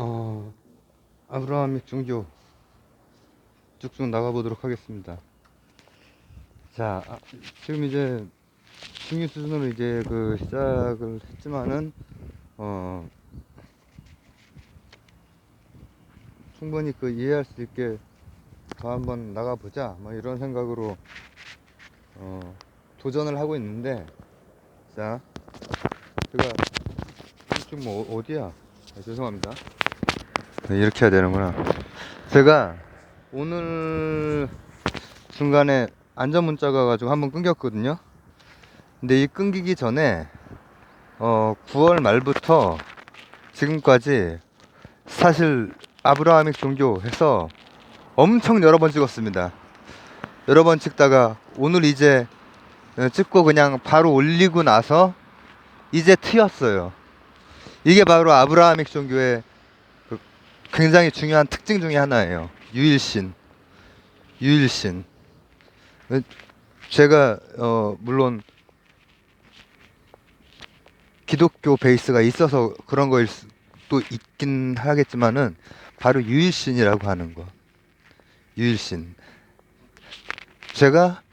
어, 아브라함의 종교 쭉쭉 나가보도록 하겠습니다. 자, 지금 이제 중위 수준으로 이제 그 시작을 했지만은, 충분히 그 이해할 수 있게 더 한번 나가보자, 뭐 이런 생각으로, 도전을 하고 있는데, 자, 제가, 지금 뭐, 어디야? 죄송합니다. 네, 이렇게 해야 되는구나. 제가 오늘 중간에 안전 문자가 가지고 한번 끊겼거든요. 근데 이 끊기기 전에 9월 말부터 지금까지 사실 아브라함익 종교 해서 엄청 여러 번 찍었습니다. 여러 번 찍다가 오늘 이제 찍고 그냥 바로 올리고 나서 이제 트였어요. 이게 바로 아브라함익 종교의 그 굉장히 중요한 특징 중에 하나예요. 유일신. 유일신. 제가 물론 기독교 베이스가 있어서 그런 거일 수도 있긴 하겠지만은 바로 유일신이라고 하는 거. 유일신. 제가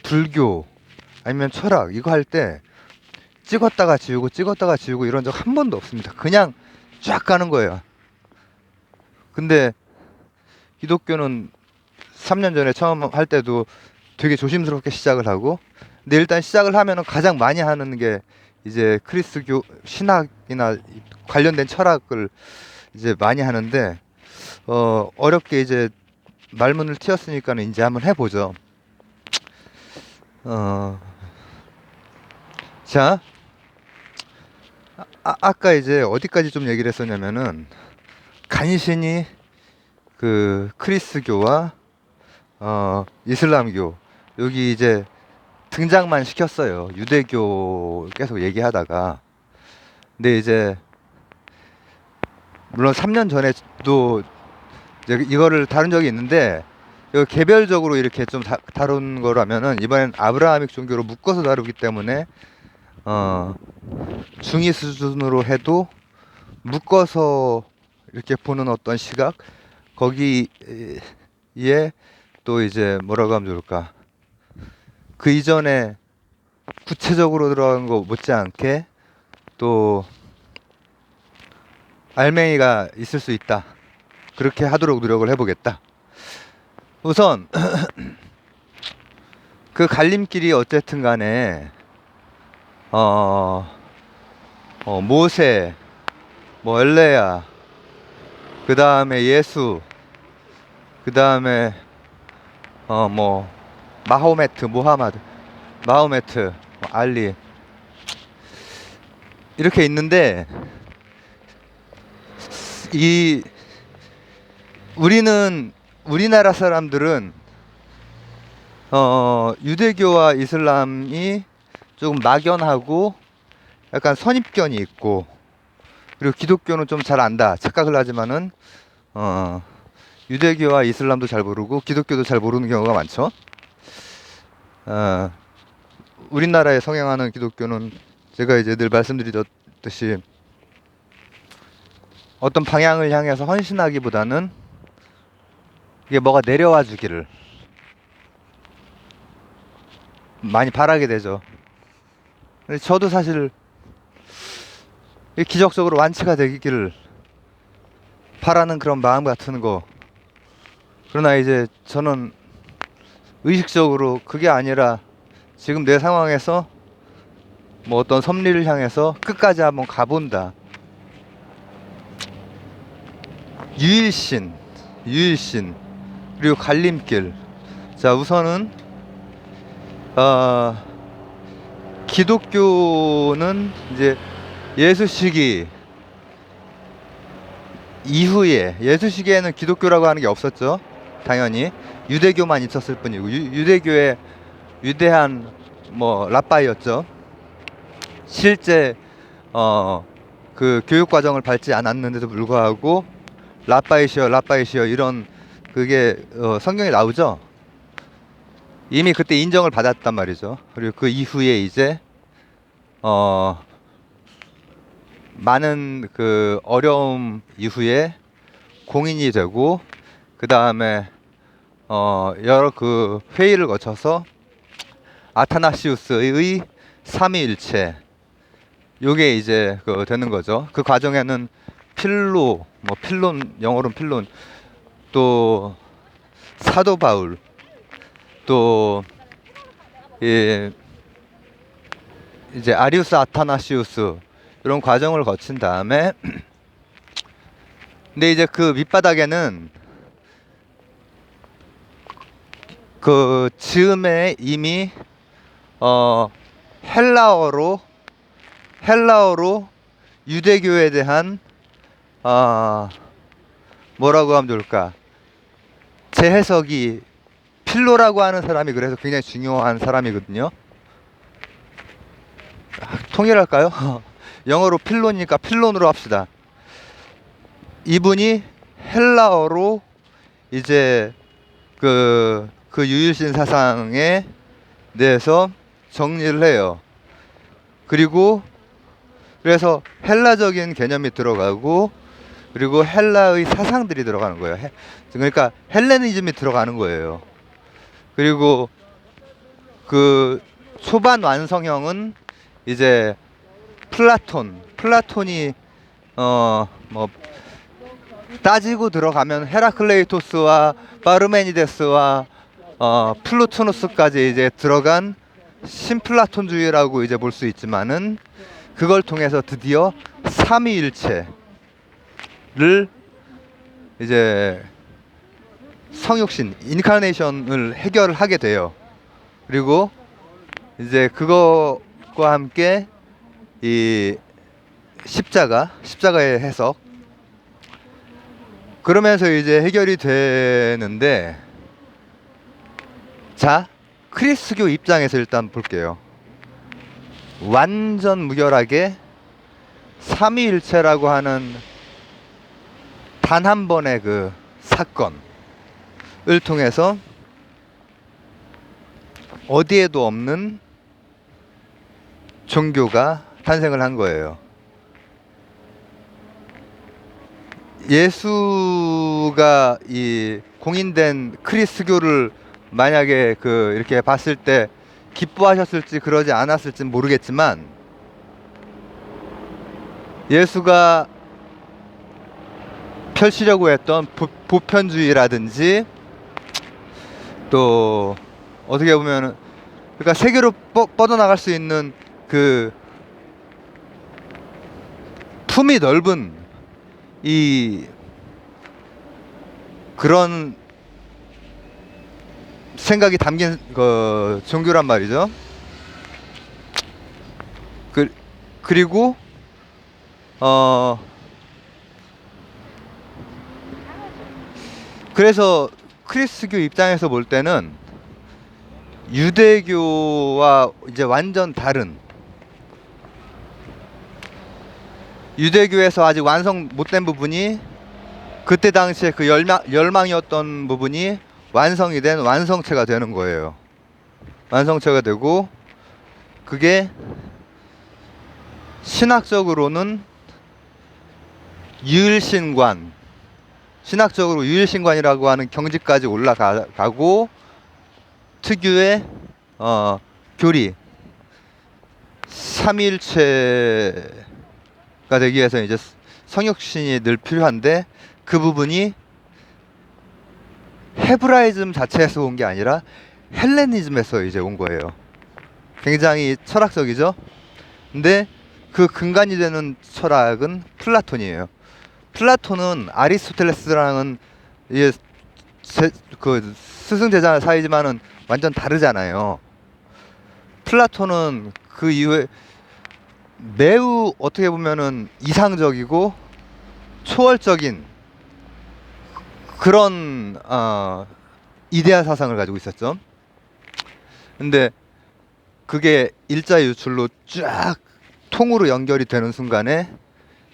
불교 아니면 철학 이거 할 때 찍었다가 지우고 이런 적 한 번도 없습니다. 그냥 쫙 가는 거예요. 근데 기독교는 3년 전에 처음 할 때도 되게 조심스럽게 시작을 하고, 근데 일단 시작을 하면은 가장 많이 하는 게 이제 크리스교 신학이나 관련된 철학을 이제 많이 하는데, 어렵게 이제 말문을 트였으니까는 이제 한번 해보죠. 자, 아까 이제 어디까지 좀 얘기를 했었냐면은 간신히 그 크리스교와 이슬람교 여기 이제 등장만 시켰어요. 유대교 계속 얘기하다가. 근데 이제 물론 3년 전에도 이제 이거를 다룬 적이 있는데, 이거 개별적으로 이렇게 좀 다룬 거라면은 이번엔 아브라함익 종교로 묶어서 다루기 때문에 중위 수준으로 해도 묶어서 이렇게 보는 어떤 시각, 거기에 또 이제 뭐라고 하면 좋을까, 그 이전에 구체적으로 들어간 거 못지않게 또 알맹이가 있을 수 있다. 그렇게 하도록 노력을 해보겠다. 우선 그 갈림길이 어쨌든 간에 모세, 뭐 엘레야, 그 다음에 예수, 그 다음에 뭐 마호메트, 뭐 알리 이렇게 있는데, 이 우리나라 사람들은 유대교와 이슬람이 조금 막연하고 약간 선입견이 있고, 그리고 기독교는 좀 잘 안다 착각을 하지만은 유대교와 이슬람도 잘 모르고 기독교도 잘 모르는 경우가 많죠. 우리나라에 성행하는 기독교는 제가 이제 늘 말씀드렸듯이 어떤 방향을 향해서 헌신하기보다는 이게 뭐가 내려와 주기를 많이 바라게 되죠. 근데 저도 사실 기적적으로 완치가 되기를 바라는 그런 마음 같은 거. 그러나 이제 저는 의식적으로 그게 아니라 지금 내 상황에서 뭐 어떤 섭리를 향해서 끝까지 한번 가본다. 유일신, 그리고 갈림길. 자, 우선은 기독교는 이제 예수 시기 이후에, 예수 시기에는 기독교라고 하는 게 없었죠. 당연히 유대교만 있었을 뿐이고, 유대교의 위대한 뭐 라빠이였죠. 실제 그 교육 과정을 밟지 않았는데도 불구하고 라빠이시여 이런 그게 성경에 나오죠. 이미 그때 인정을 받았단 말이죠. 그리고 그 이후에 이제 많은 그 어려움 이후에 공인이 되고, 그 다음에 여러 그 회의를 거쳐서 아타나시우스의 삼위일체, 요게 이제 그 되는 거죠. 그 과정에는 필로, 뭐 필론, 영어로는 필론, 또 사도 바울, 또 예, 이제 아리우스 아타나시우스, 이런 과정을 거친 다음에 근데 이제 그 밑바닥에는 그 즈음에 이미 헬라어로 유대교에 대한 뭐라고 하면 좋을까, 재해석이, 필로라고 하는 사람이 그래서 굉장히 중요한 사람이거든요. 통일할까요? 영어로 필론이니까 필론으로 합시다. 이분이 헬라어로 이제 그 유일신 사상에 대해서 정리를 해요. 그리고 그래서 헬라적인 개념이 들어가고, 그리고 헬라의 사상들이 들어가는 거예요. 그러니까 헬레니즘이 들어가는 거예요. 그리고 그 초반 완성형은 이제 플라톤이 뭐 따지고 들어가면 헤라클레이토스와 파르메니데스와 플루토누스까지 이제 들어간 신플라톤주의라고 이제 볼 수 있지만은, 그걸 통해서 드디어 삼위일체를 이제 성육신 인카네이션을 해결을 하게 돼요. 그리고 이제 그것과 함께 이 십자가의 해석, 그러면서 이제 해결이 되는데, 자, 크리스교 입장에서 일단 볼게요. 완전 무결하게 삼위일체라고 하는 단 한 번의 그 사건을 통해서 어디에도 없는 종교가 탄생을 한 거예요. 예수가 이 공인된 크리스교를 만약에 그 이렇게 봤을 때 기뻐하셨을지 그러지 않았을지 모르겠지만, 예수가 펼치려고 했던 보편주의라든지, 또 어떻게 보면 그러니까 세계로 뻗어나갈 수 있는 그 품이 넓은 이 그런 생각이 담긴 그 종교란 말이죠. 그리고 그래서 크리스교 입장에서 볼 때는 유대교와 이제 완전 다른, 유대교에서 아직 완성 못된 부분이, 그때 당시에 그 열망이었던 부분이 완성이 된 완성체가 되는 거예요. 완성체가 되고, 그게 신학적으로는 신학적으로 유일신관이라고 하는 경지까지 올라가고, 특유의 교리, 삼위일체가 되기 위해서 이제 성육신이 늘 필요한데, 그 부분이 헤브라이즘 자체에서 온 게 아니라 헬레니즘에서 이제 온 거예요. 굉장히 철학적이죠. 근데 그 근간이 되는 철학은 플라톤이에요. 플라톤은 아리스토텔레스랑은 이게 그 스승 제자 사이지만은 완전 다르잖아요. 플라톤은 그 이후에 매우 어떻게 보면은 이상적이고 초월적인 그런 이데아 사상을 가지고 있었죠. 근데 그게 일자 유출로 쫙 통으로 연결이 되는 순간에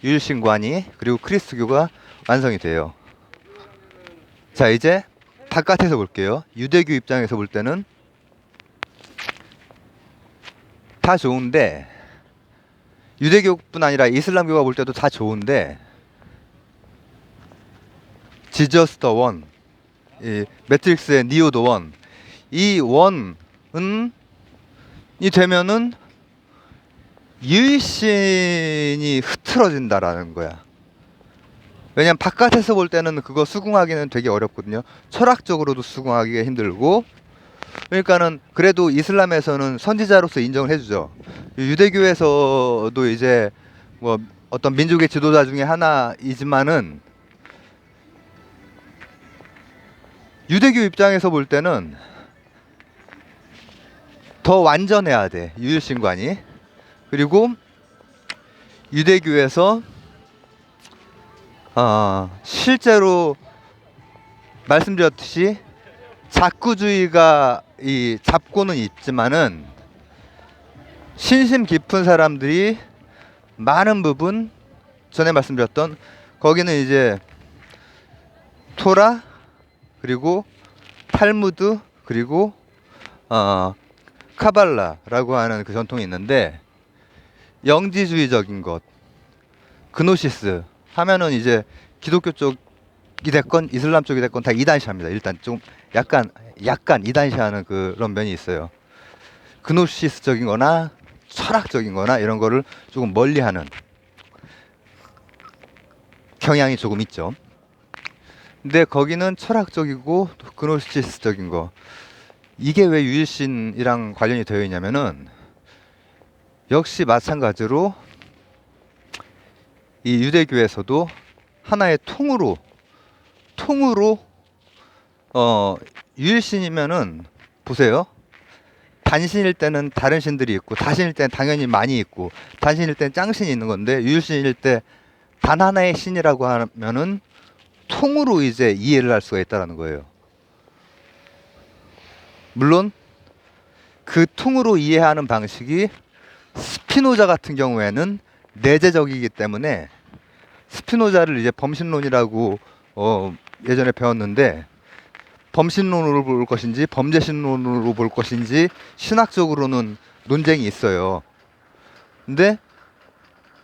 유일신관이, 그리고 크리스교가 완성이 돼요. 자, 이제 바깥에서 볼게요. 유대교 입장에서 볼 때는 다 좋은데, 유대교뿐 아니라 이슬람교가 볼 때도 다 좋은데 지저스 더 원, 이 매트릭스의 니오 더 원, 이 원은 이 되면은 유일신이 흐트러진다라는 거야. 왜냐면 바깥에서 볼 때는 그거 수긍하기는 되게 어렵거든요. 철학적으로도 수긍하기가 힘들고. 그러니까는 그래도 이슬람에서는 선지자로서 인정을 해주죠. 유대교에서도 이제 뭐 어떤 민족의 지도자 중에 하나이지만은 유대교 입장에서 볼 때는 더 완전해야 돼, 유일신관이. 그리고 유대교에서 실제로 말씀드렸듯이 자꾸주의가 이 잡고는 있지만은 신심 깊은 사람들이 많은 부분, 전에 말씀드렸던 거기는 이제 토라, 그리고 탈무드, 그리고 카발라라고 하는 그 전통이 있는데, 영지주의적인 것, 그노시스 하면은 이제 기독교 쪽이 됐건 이슬람 쪽이 됐건 다 이단시합니다. 일단 좀 약간 이단시하는 그런 면이 있어요. 그노시스적인 거나 철학적인 거나 이런 거를 조금 멀리하는 경향이 조금 있죠. 근데 거기는 철학적이고 그노시스적인 거, 이게 왜 유일신이랑 관련이 되어 있냐면은 역시 마찬가지로 이 유대교에서도 하나의 통으로 유일신이면은, 보세요. 단신일 때는 다른 신들이 있고, 다신일 때는 당연히 많이 있고, 단신일 때는 짱신이 있는 건데, 유일신일 때 단 하나의 신이라고 하면은 통으로 이제 이해를 할 수가 있다라는 거예요. 물론 그 통으로 이해하는 방식이 스피노자 같은 경우에는 내재적이기 때문에, 스피노자를 이제 범신론이라고 예전에 배웠는데, 범신론으로 볼 것인지 범죄신론으로 볼 것인지 신학적으로는 논쟁이 있어요. 근데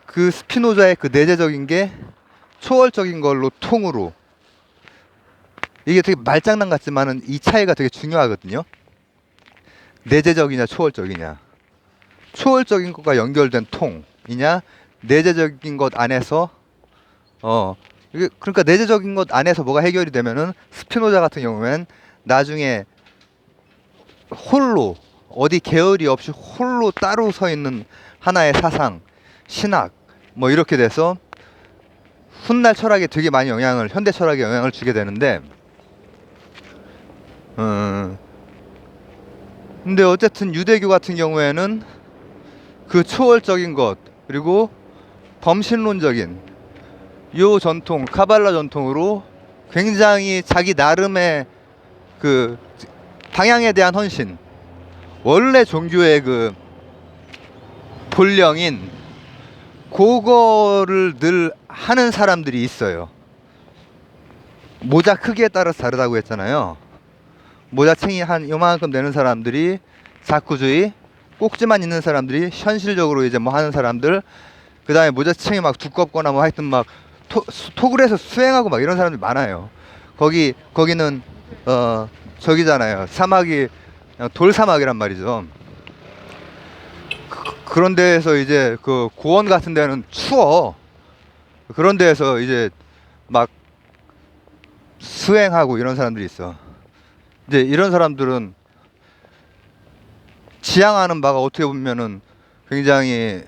그 스피노자의 그 내재적인 게 초월적인 걸로 통으로, 이게 되게 말장난 같지만은 이 차이가 되게 중요하거든요. 내재적이냐 초월적이냐, 초월적인 것과 연결된 통이냐, 내재적인 것 안에서 이게, 그러니까 내재적인 것 안에서 뭐가 해결이 되면은 스피노자 같은 경우에는 나중에 홀로, 어디 계열이 없이 홀로 따로 서 있는 하나의 사상, 신학 뭐 이렇게 돼서 훗날 철학에 되게 많이 현대 철학에 영향을 주게 되는데, 근데 어쨌든 유대교 같은 경우에는 그 초월적인 것, 그리고 범신론적인 요 전통, 카발라 전통으로 굉장히 자기 나름의 그 방향에 대한 헌신, 원래 종교의 그 본령인 그거를 늘 하는 사람들이 있어요. 모자 크기에 따라서 다르다고 했잖아요. 모자챙이 한 요만큼 되는 사람들이 자꾸주의, 꼭지만 있는 사람들이 현실적으로 이제 뭐 하는 사람들, 그 다음에 모자챙이 막 두껍거나 뭐 하여튼 막 톡을 해서 수행하고 막 이런 사람들이 많아요. 거기는 저기잖아요. 사막이 그냥 돌사막이란 말이죠. 그런 데에서 이제 그 고원 같은 데는 추워. 그런 데에서 이제 막 수행하고 이런 사람들이 있어. 이제 이런 사람들은 지향하는 바가 어떻게 보면은 굉장히,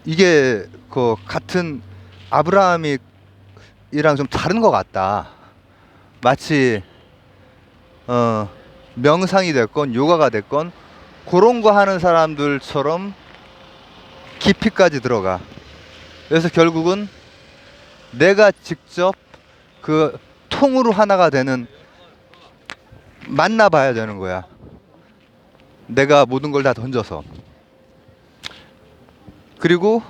이게 그 같은 아브라함이랑 좀 다른 것 같다. 마치 명상이 됐건 요가가 됐건 그런 거 하는 사람들처럼 깊이까지 들어가. 그래서 결국은 내가 직접 그 통으로 하나가 되는, 만나봐야 되는 거야. 내가 모든 걸 다 던져서. 그리고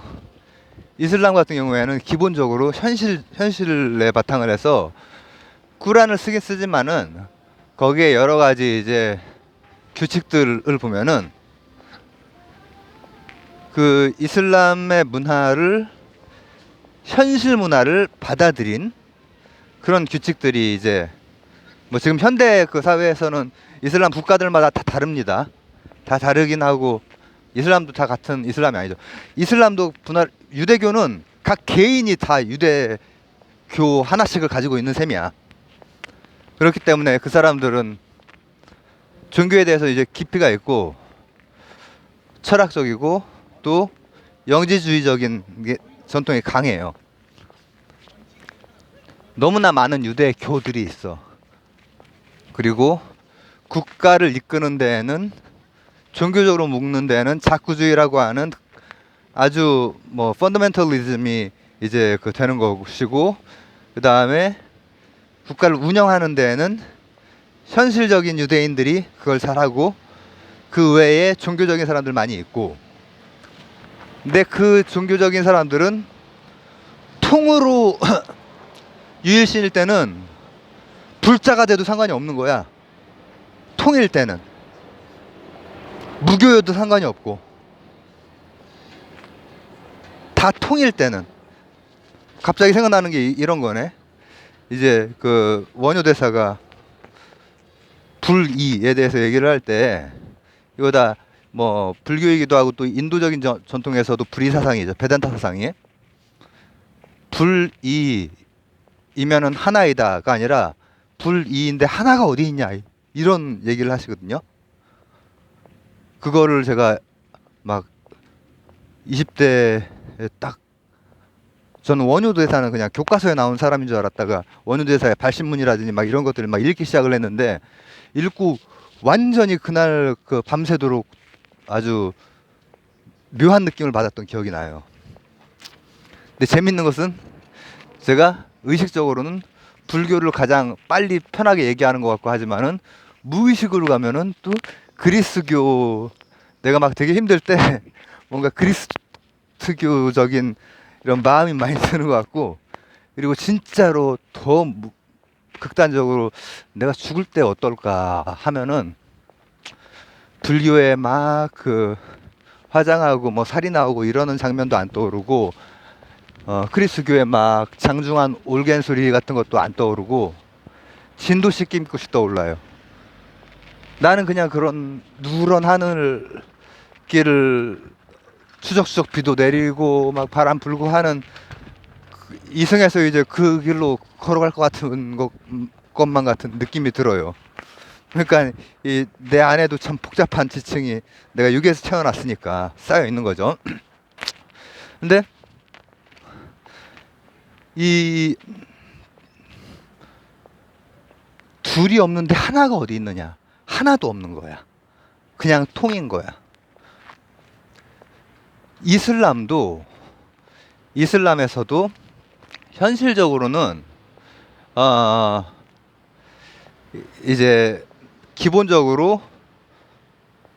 이슬람 같은 경우에는 기본적으로 현실에 바탕을 해서 꾸란을 쓰긴 쓰지만은 거기에 여러 가지 이제 규칙들을 보면은 그 이슬람의 문화를 현실 문화를 받아들인 그런 규칙들이 이제 뭐 지금 현대 그 사회에서는 이슬람 국가들마다 다 다릅니다. 다 다르긴 하고 이슬람도 다 같은 이슬람이 아니죠. 이슬람도 분할 유대교는 각 개인이 다 유대교 하나씩을 가지고 있는 셈이야. 그렇기 때문에 그 사람들은 종교에 대해서 이제 깊이가 있고 철학적이고 또 영지주의적인 게 전통이 강해요. 너무나 많은 유대교들이 있어. 그리고 국가를 이끄는 데에는 종교적으로 묶는 데에는 자꾸주의라고 하는 아주 뭐 펀더멘털리즘이 이제 그 되는 것이고, 그 다음에 국가를 운영하는 데에는 현실적인 유대인들이 그걸 잘하고 그 외에 종교적인 사람들 많이 있고, 근데 그 종교적인 사람들은 통으로 유일신일 때는 불자가 돼도 상관이 없는 거야. 통일 때는 무교여도 상관이 없고, 다 통일 때는. 갑자기 생각나는 게 이런 거네. 이제 그 원효 대사가 불이에 대해서 얘기를 할 때, 이거 다 뭐 불교이기도 하고 또 인도적인 전통에서도 불이 사상이죠. 베단타 사상이 불이이면은 하나이다가 아니라 불이인데 하나가 어디 있냐, 이런 얘기를 하시거든요. 그거를 제가 막 20대에 딱, 저는 원효 대사는 그냥 교과서에 나온 사람인 줄 알았다가 원효 대사의 발신문이라든지 막 이런 것들을 막 읽기 시작을 했는데, 읽고 완전히 그날 그 밤새도록 아주 묘한 느낌을 받았던 기억이 나요. 근데 재밌는 것은 제가 의식적으로는 불교를 가장 빨리 편하게 얘기하는 것 같고 하지만은 무의식으로 가면은 또 그리스교, 내가 막 되게 힘들 때 뭔가 그리스교적인 이런 마음이 많이 드는 것 같고, 그리고 진짜로 더 극단적으로 내가 죽을 때 어떨까 하면은 불교에 막 그 화장하고 뭐 살인하고 이러는 장면도 안 떠오르고, 크리스교에 막 장중한 올겐 소리 같은 것도 안 떠오르고, 진도 씻김 꽃이 떠올라요. 나는 그냥 그런 누런 하늘 길을 추적추적 비도 내리고 막 바람 불고 하는 이승에서 이제 그 길로 걸어갈 것 같은 것만 같은 느낌이 들어요. 그러니까 이 내 안에도 참 복잡한 지층이 내가 육에서 태어났으니까 쌓여 있는 거죠. 근데 이 둘이 없는데 하나가 어디 있느냐? 하나도 없는 거야. 그냥 통인 거야. 이슬람에서도 현실적으로는 이제 기본적으로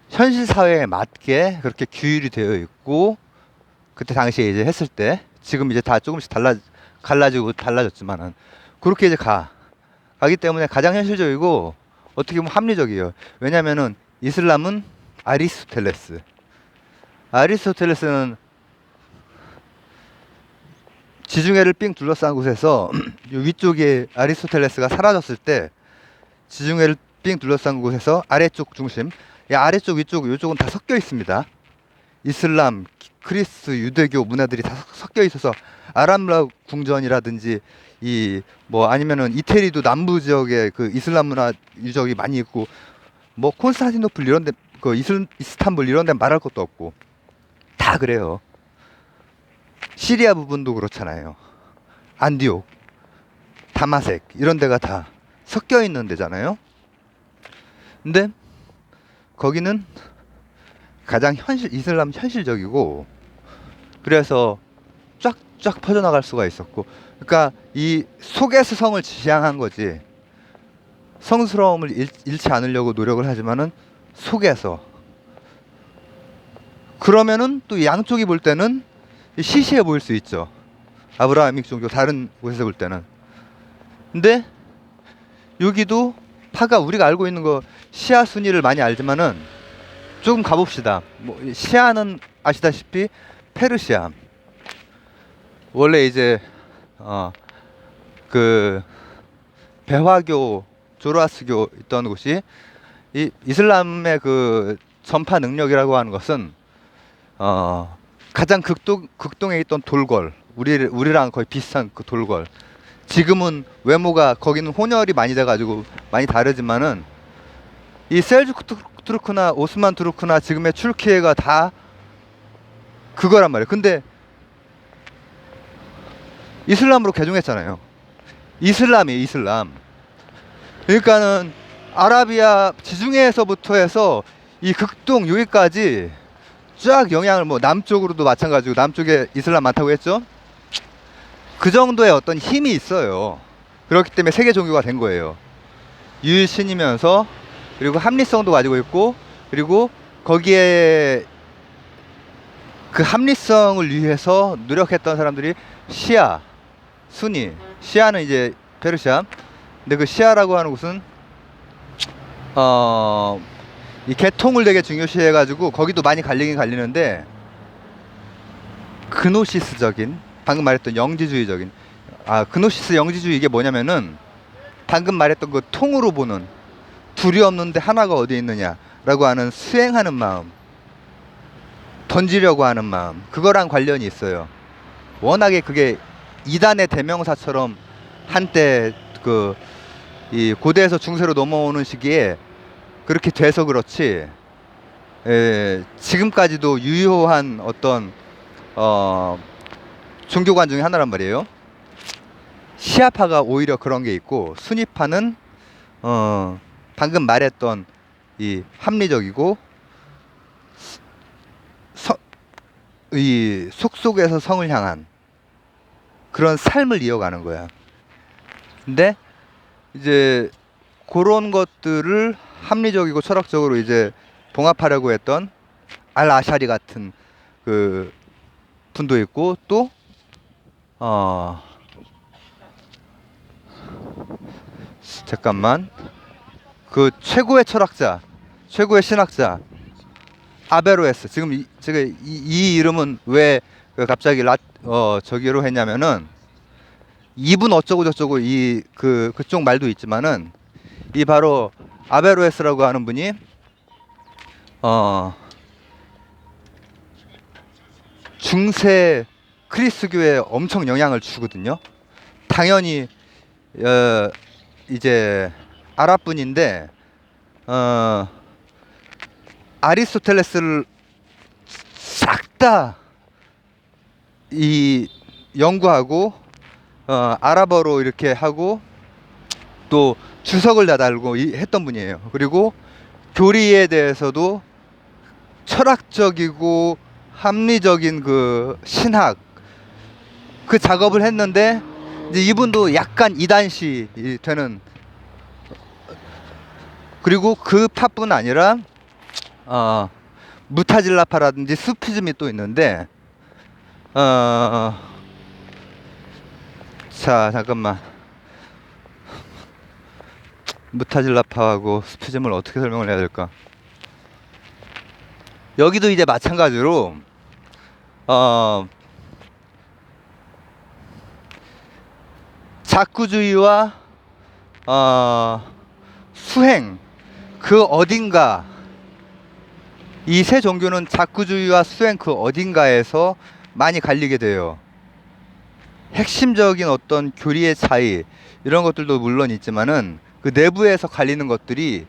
현실 사회에 맞게 그렇게 규율이 되어 있고, 그때 당시에 이제 했을 때, 지금 이제 다 조금씩 갈라지고 달라졌지만은 그렇게 이제 가기 때문에 가장 현실적이고 어떻게 보면 합리적이에요. 왜냐면은 이슬람은 아리스토텔레스는 지중해를 삥 둘러싼 곳에서 위쪽에 아리스토텔레스가 사라졌을 때 지중해를 삥 둘러싼 곳에서 아래쪽 중심, 아래쪽 위쪽 이쪽은 다 섞여 있습니다. 이슬람, 크리스, 유대교 문화들이 다 섞여 있어서 아람라 궁전이라든지 이 뭐 아니면은 이태리도 남부 지역에 그 이슬람 문화 유적이 많이 있고, 뭐 콘스탄티노플 이런데 그 이스탄불 이런데 말할 것도 없고 다 그래요. 시리아 부분도 그렇잖아요. 안디옥, 다마섹 이런 데가 다 섞여 있는 데잖아요. 근데 거기는 가장 이슬람 현실적이고, 그래서 쫙쫙 퍼져나갈 수가 있었고, 그러니까 이 속에서 성을 지향한 거지. 성스러움을 잃지 않으려고 노력을 하지만은 속에서. 그러면은 또 양쪽이 볼 때는 시시해 보일 수 있죠. 아브라함익 종교 다른 곳에서 볼 때는. 근데 여기도 파가 우리가 알고 있는 거 시아 순위를 많이 알지만은 조금 가봅시다. 뭐 시아는 아시다시피 페르시아. 원래 이제 그 배화교, 조로아스교 있던 곳이 이 이슬람의 그 전파 능력이라고 하는 것은 가장 극동에 있던 돌궐, 우리랑 거의 비슷한 그 돌궐. 지금은 외모가 거기는 혼혈이 많이 돼가지고 많이 다르지만은 이 셀주크 투르크나 오스만 투르크나 지금의 튀르키예가 다 그거란 말이에요. 근데 이슬람으로 개종했잖아요. 이슬람이에요, 이슬람. 그러니까는 아라비아 지중해에서부터 해서 이 극동 여기까지 쫙 영향을, 뭐 남쪽으로도 마찬가지고, 남쪽에 이슬람 많다고 했죠. 그 정도의 어떤 힘이 있어요. 그렇기 때문에 세계 종교가 된 거예요. 유일신이면서, 그리고 합리성도 가지고 있고, 그리고 거기에 그 합리성을 위해서 노력했던 사람들이 시아, 순위. 시아는 이제 페르시아. 근데 그 시아라고 하는 곳은 이 계통을 되게 중요시 해가지고 거기도 많이 갈리긴 갈리는데, 그노시스적인, 방금 말했던 영지주의적인, 그노시스 영지주의, 이게 뭐냐면은 방금 말했던 그 통으로 보는, 둘이 없는데 하나가 어디 있느냐 라고 하는 수행하는 마음, 던지려고 하는 마음, 그거랑 관련이 있어요. 워낙에 그게 이단의 대명사처럼 한때 이 고대에서 중세로 넘어오는 시기에 그렇게 돼서 그렇지, 지금까지도 유효한 어떤 종교관 중에 하나란 말이에요. 시아파가 오히려 그런 게 있고, 순위파는 방금 말했던 이 합리적이고 이 속속에서 성을 향한 그런 삶을 이어가는 거야. 근데 이제 그런 것들을 합리적이고 철학적으로 이제 봉합하려고 했던 알 아샤리 같은 그 분도 있고, 또 잠깐만, 그 최고의 철학자, 최고의 신학자 아베로에스. 지금 제가 이 이름은 왜 갑자기 저기로 했냐면은, 이분 어쩌고 저쩌고 그쪽 말도 있지만은, 이 바로 아베로에스라고 하는 분이 중세 크리스교에 엄청 영향을 주거든요. 당연히 이제 아랍 분인데 아리스토텔레스를 싹 다 이 연구하고 아랍어로 이렇게 하고, 또 주석을 다 달고 했던 분이에요. 그리고 교리에 대해서도 철학적이고 합리적인 그 신학, 그 작업을 했는데, 이제 이분도 약간 이단시 되는, 그리고 그 파뿐 아니라 무타질라파라든지 수피즘이 또 있는데, 자 잠깐만, 무타질라파하고 수피즘을 어떻게 설명을 해야 될까? 여기도 이제 마찬가지로 자꾸주의와 수행, 그 어딘가, 이 세 종교는 자꾸주의와 수행 그 어딘가에서 많이 갈리게 돼요. 핵심적인 어떤 교리의 차이, 이런 것들도 물론 있지만은 그 내부에서 갈리는 것들이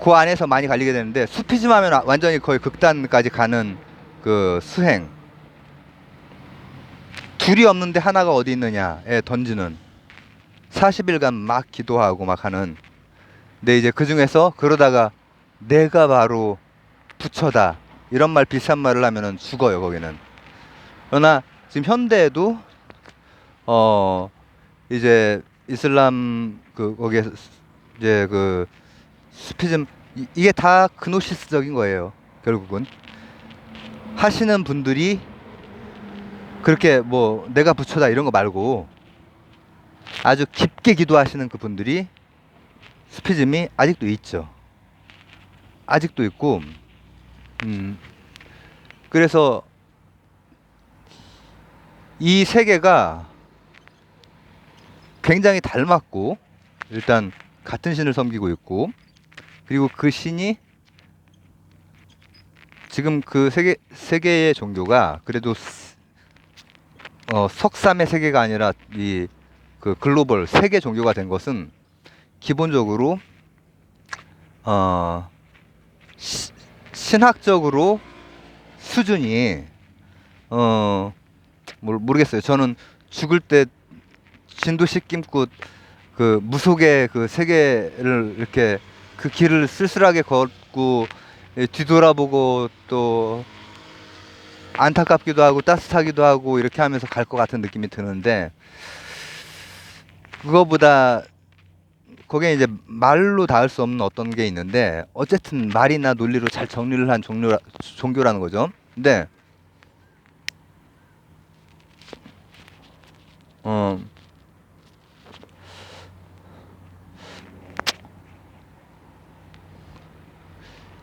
그 안에서 많이 갈리게 되는데, 수피즘 하면 완전히 거의 극단까지 가는 그 수행, 둘이 없는데 하나가 어디 있느냐에 던지는, 40일간 막 기도하고 막 하는. 근데 이제 그 중에서 그러다가 내가 바로 부처다, 이런 말, 비슷한 말을 하면은 죽어요, 거기는. 그러나 지금 현대에도 이제 이슬람 거기에 이제 그 수피즘, 이게 다 그노시스적인 거예요. 결국은 하시는 분들이 그렇게 뭐 내가 부처다 이런 거 말고, 아주 깊게 기도하시는 그 분들이 수피즘이 아직도 있죠. 아직도 있고, 음, 그래서 이 세계가 굉장히 닮았고, 일단 같은 신을 섬기고 있고, 그리고 그 신이 지금 그 세계의 종교가 그래도 석삼의 세계가 아니라 이 그 글로벌 세계 종교가 된 것은 기본적으로 어, 신학적으로 수준이 어, 모르겠어요. 저는 죽을 때 진도식 김고 그 무속의 그 세계를 이렇게 그 길을 쓸쓸하게 걷고 뒤돌아보고 또 안타깝기도 하고 따뜻하기도 하고 이렇게 하면서 갈 것 같은 느낌이 드는데, 그거보다 거기에 이제 말로 닿을 수 없는 어떤 게 있는데, 어쨌든 말이나 논리로 잘 정리를 한 종교라는 거죠. 근데 어,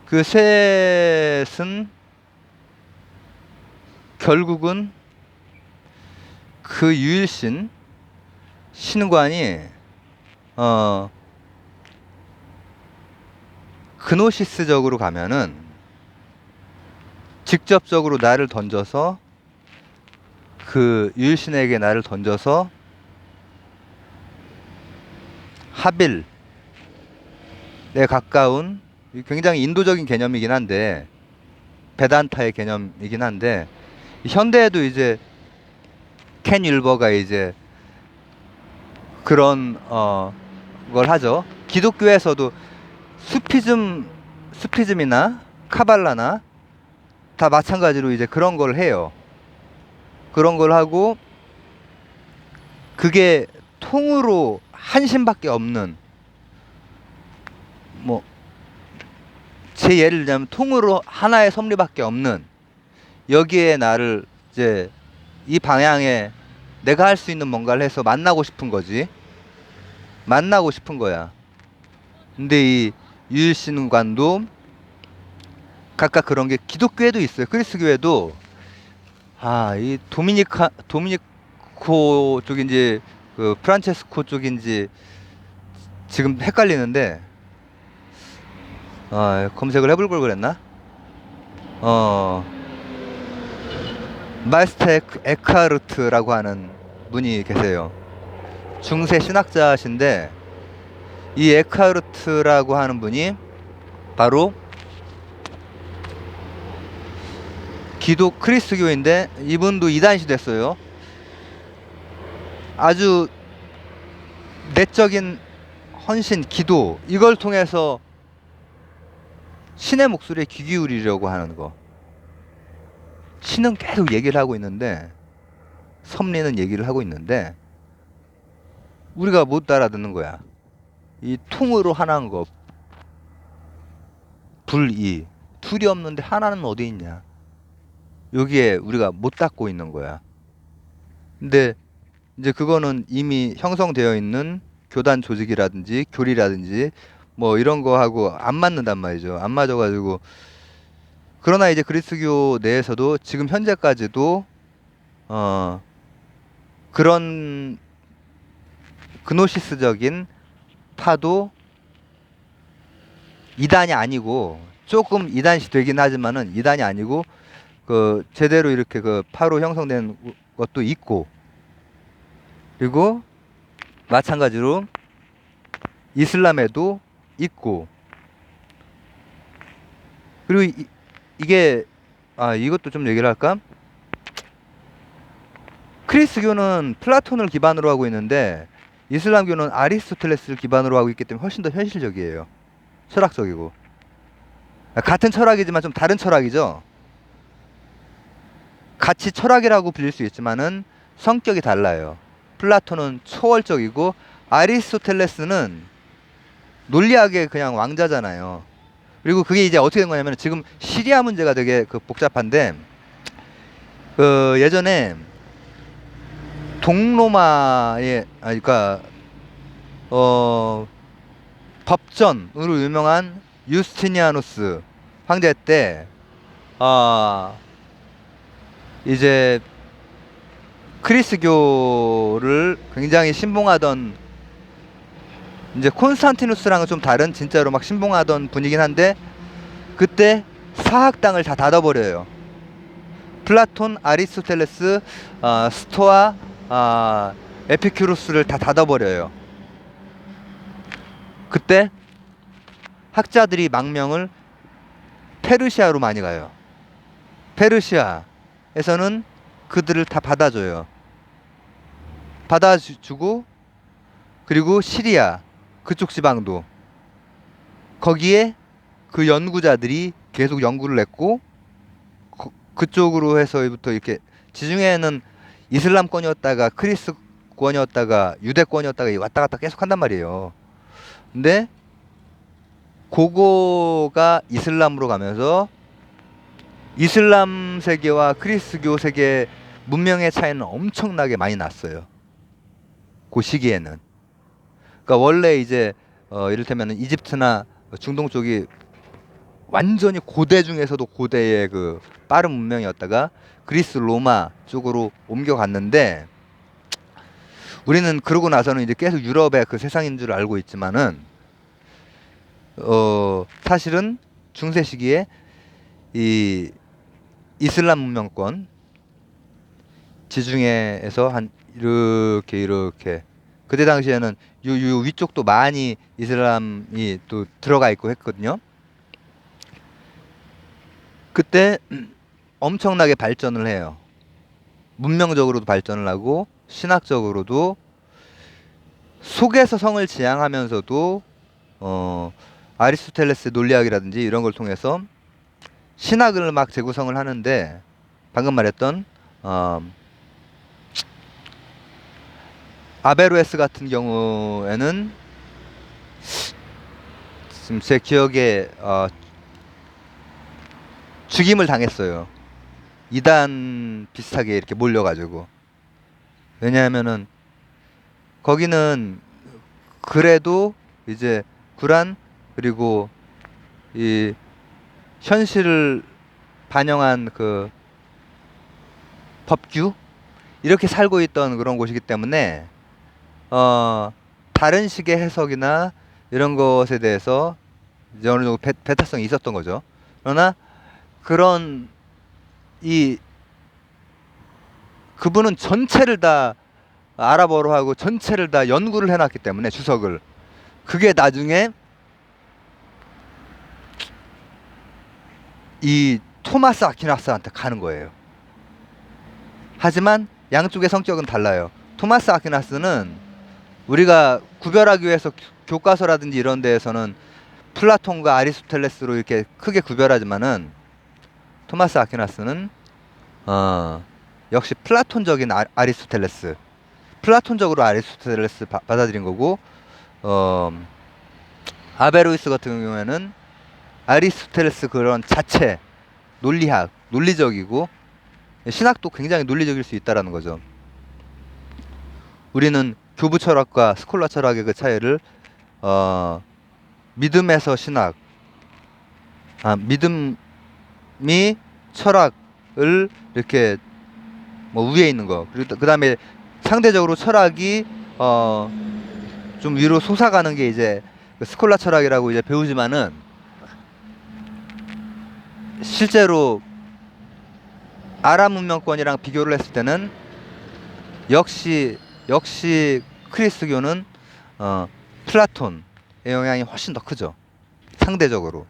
그 셋은 결국은 그 유일신 신관이 어, 그노시스적으로 가면은 직접적으로 나를 던져서 그 유일신에게 나를 던져서 하빌에 가까운 굉장히 인도적인 개념이긴 한데, 베단타의 개념이긴 한데, 현대에도 이제 켄 윌버가 이제 그런 걸 하죠. 기독교에서도 수피즘 수피즘이나 카발라나 다 마찬가지로 이제 그런 걸 해요. 그런 걸 하고, 그게 통으로 한 신밖에 없는, 뭐 제 예를 들자면 통으로 하나의 섭리밖에 없는, 여기에 나를 이제 이 방향에 내가 할 수 있는 뭔가를 해서 만나고 싶은 거지. 만나고 싶은 거야. 근데 이 유일신관도 각각 그런 게 기독교에도 있어요. 그리스교에도 이 도미니코 쪽인지 그 프란체스코 쪽인지 지금 헷갈리는데, 검색을 해볼 걸 그랬나? 어, 마이스터 에크하르트라고 하는 분이 계세요. 중세 신학자신데, 이 에크하르트라고 하는 분이 바로 크리스교인데, 이분도 이단시 됐어요. 아주 내적인 헌신, 기도, 이걸 통해서 신의 목소리에 귀 기울이려고 하는 거. 신은 계속 얘기를 하고 있는데, 섭리는 얘기를 하고 있는데, 우리가 못 알아듣는 거야. 이 통으로 하나인 거, 불이, 둘이 없는데 하나는 어디 있냐. 여기에 우리가 못 닫고 있는 거야. 근데 이제 그거는 이미 형성되어 있는 교단 조직이라든지 교리라든지 뭐 이런 거하고 안 맞는단 말이죠. 안 맞아가지고. 그러나 이제 그리스교 내에서도 지금 현재까지도 어 그런 그노시스적인 파도, 이단이 아니고, 조금 이단시 되긴 하지만은 이단이 아니고 그 제대로 이렇게 그 파로 형성된 것도 있고, 그리고 마찬가지로 이슬람에도 있고, 그리고 이게 이것도 좀 얘기를 할까? 크리스교는 플라톤을 기반으로 하고 있는데, 이슬람교는 아리스토텔레스를 기반으로 하고 있기 때문에 훨씬 더 현실적이에요. 철학적이고. 같은 철학이지만 좀 다른 철학이죠. 같이 철학이라고 불릴 수 있지만은 성격이 달라요. 플라톤은 초월적이고, 아리스토텔레스는 논리학의 그냥 왕자잖아요. 그리고 그게 이제 어떻게 된 거냐면, 지금 시리아 문제가 되게 복잡한데, 그 예전에 동로마의 그러니까 법전으로 유명한 유스티니아누스 황제 때 어, 이제 크리스교를 굉장히 신봉하던, 이제 콘스탄티누스랑은 좀 다른 진짜로 막 신봉하던 분이긴 한데, 그때 사학당을 다 닫아버려요. 플라톤, 아리스토텔레스, 스토아, 에피큐로스를 다 닫아버려요. 그때 학자들이 망명을 페르시아로 많이 가요. 페르시아에서는 그들을 다 받아줘요. 받아주고, 그리고 시리아 그쪽 지방도, 거기에 그 연구자들이 계속 연구를 했고, 그쪽으로 해서부터 이렇게 지중해는 이슬람권이었다가 크리스권이었다가 유대권이었다가 왔다 갔다 계속 한단 말이에요. 근데 그거가 이슬람으로 가면서 이슬람 세계와 크리스교 세계 문명의 차이는 엄청나게 많이 났어요. 그 시기에는. 그러니까 원래 이제 이를테면 이집트나 중동 쪽이 완전히 고대 중에서도 고대의 그 빠른 문명이었다가 그리스 로마 쪽으로 옮겨갔는데, 우리는 그러고 나서는 이제 계속 유럽의 그 세상인 줄 알고 있지만은 사실은 중세 시기에 이 이슬람 문명권 지중해에서 한 이렇게 그때 당시에는 요 위쪽도 많이 이슬람이 또 들어가 있고 했거든요. 그때 엄청나게 발전을 해요. 문명적으로도 발전을 하고 신학적으로도, 속에서 성을 지향하면서도 아리스토텔레스의 논리학이라든지 이런 걸 통해서 신학을 막 재구성을 하는데, 방금 말했던 아베로에스 같은 경우에는 지금 제 기억에 죽임을 당했어요. 이단 비슷하게 이렇게 몰려가지고. 왜냐하면은 거기는 그래도 이제 구란, 그리고 이 현실을 반영한 그 법규, 이렇게 살고 있던 그런 곳이기 때문에 다른 식의 해석이나 이런 것에 대해서 이제 어느 정도 배타성이 있었던 거죠. 그러나 그런 이 그분은 전체를 다 아랍어로 하고 전체를 다 연구를 해놨기 때문에, 주석을, 그게 나중에 이 토마스 아퀴나스한테 가는 거예요. 하지만 양쪽의 성격은 달라요. 토마스 아퀴나스는 우리가 구별하기 위해서 교과서라든지 이런 데에서는 플라톤과 아리스토텔레스로 이렇게 크게 구별하지만은, 토마스 아퀴나스는 역시 플라톤적인 아리스토텔레스, 플라톤적으로 아리스토텔레스 받아들인 거고, 아베로이스 같은 경우에는 아리스토텔레스 그런 자체 논리학, 논리적이고, 신학도 굉장히 논리적일 수 있다라는 거죠. 우리는 교부 철학과 스콜라 철학의 그 차이를 믿음에서 신학, 믿음이 철학을 이렇게 뭐 위에 있는 거, 그리고 그 다음에 상대적으로 철학이 좀 위로 솟아가는 게 이제 그 스콜라 철학이라고 이제 배우지만은, 실제로 아랍 문명권이랑 비교를 했을 때는 역시 크리스교는 플라톤의 영향이 훨씬 더 크죠. 상대적으로.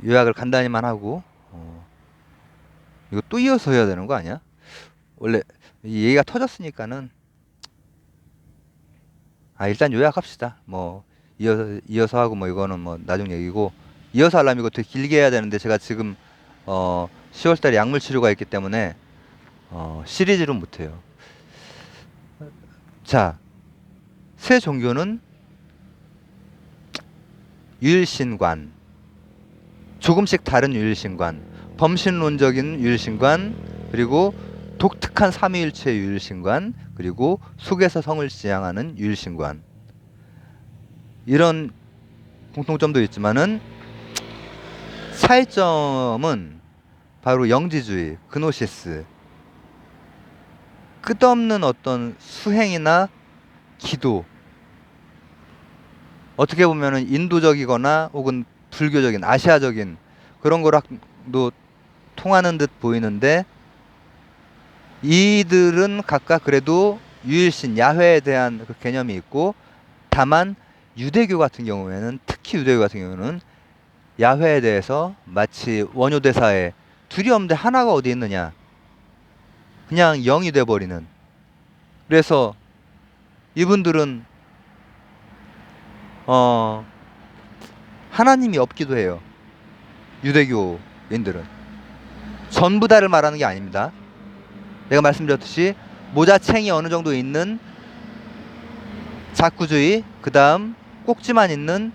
요약을 간단히만 하고, 이거 또 이어서 해야 되는 거 아니야? 원래 이 얘기가 터졌으니까는 일단 요약합시다. 뭐 이어서 하고 뭐 이거는 뭐 나중 얘기고, 이어서 하려면 이거 되게 길게 해야 되는데, 제가 지금 10월달에 약물 치료가 있기 때문에 시리즈로 못해요. 자, 새 종교는 유일신관, 조금씩 다른 유일신관, 범신론적인 유일신관, 그리고 독특한 삼위일체 유일신관, 그리고 속에서 성을 지향하는 유일신관. 이런 공통점도 있지만은 차이점은 바로 영지주의, 그노시스, 끝없는 어떤 수행이나 기도, 어떻게 보면은 인도적이거나 혹은 불교적인 아시아적인 그런 거랑도 통하는 듯 보이는데, 이들은 각각 그래도 유일신, 야훼에 대한 그 개념이 있고, 다만 유대교 같은 경우에는, 특히 유대교 같은 경우는 야훼에 대해서 마치 원효대사에 둘이 없는데 하나가 어디 있느냐, 그냥 영이 돼버리는. 그래서 이분들은 어 하나님이 없기도 해요. 유대교인들은 전부 다를 말하는 게 아닙니다. 내가 말씀드렸듯이 모자챙이 어느 정도 있는 자꾸주의, 그 다음 꼭지만 있는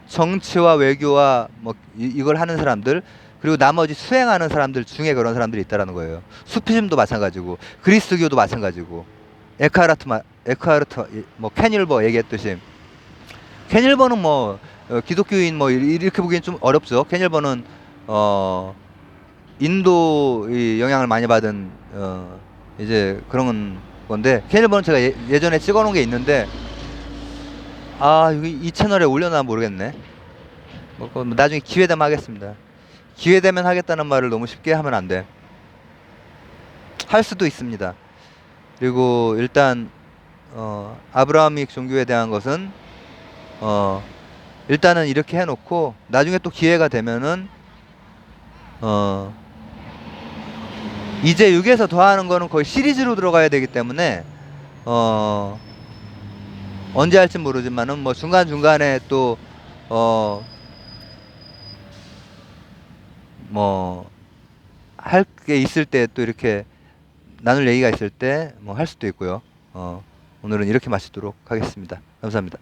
정치와 외교와 뭐 이걸 하는 사람들, 그리고 나머지 수행하는 사람들 중에 그런 사람들이 있다라는 거예요. 수피즘도 마찬가지고 그리스교도 마찬가지고. 에크하르트 뭐 캐닐버 얘기했듯이, 캐닐버는 뭐 기독교인 뭐 이렇게 보기엔 좀 어렵죠. 캐닐버는 어 인도 이 영향을 많이 받은 이제 그런 건데, 캐닐버는 제가 예전에 찍어놓은 게 있는데, 아 여기 이 채널에 올려놔 모르겠네. 뭐 그건 나중에 기회 되면 하겠습니다. 기회 되면 하겠다는 말을 너무 쉽게 하면 안 돼. 할 수도 있습니다. 그리고 일단 아브라함익 종교에 대한 것은 어 일단은 이렇게 해놓고, 나중에 또 기회가 되면은 어 이제 6에서 더하는 거는 거의 시리즈로 들어가야 되기 때문에 어 언제 할지 모르지만은 뭐 중간중간에 또 뭐 할 게 있을 때, 또 이렇게 나눌 얘기가 있을 때 뭐 할 수도 있고요. 오늘은 이렇게 마치도록 하겠습니다. 감사합니다.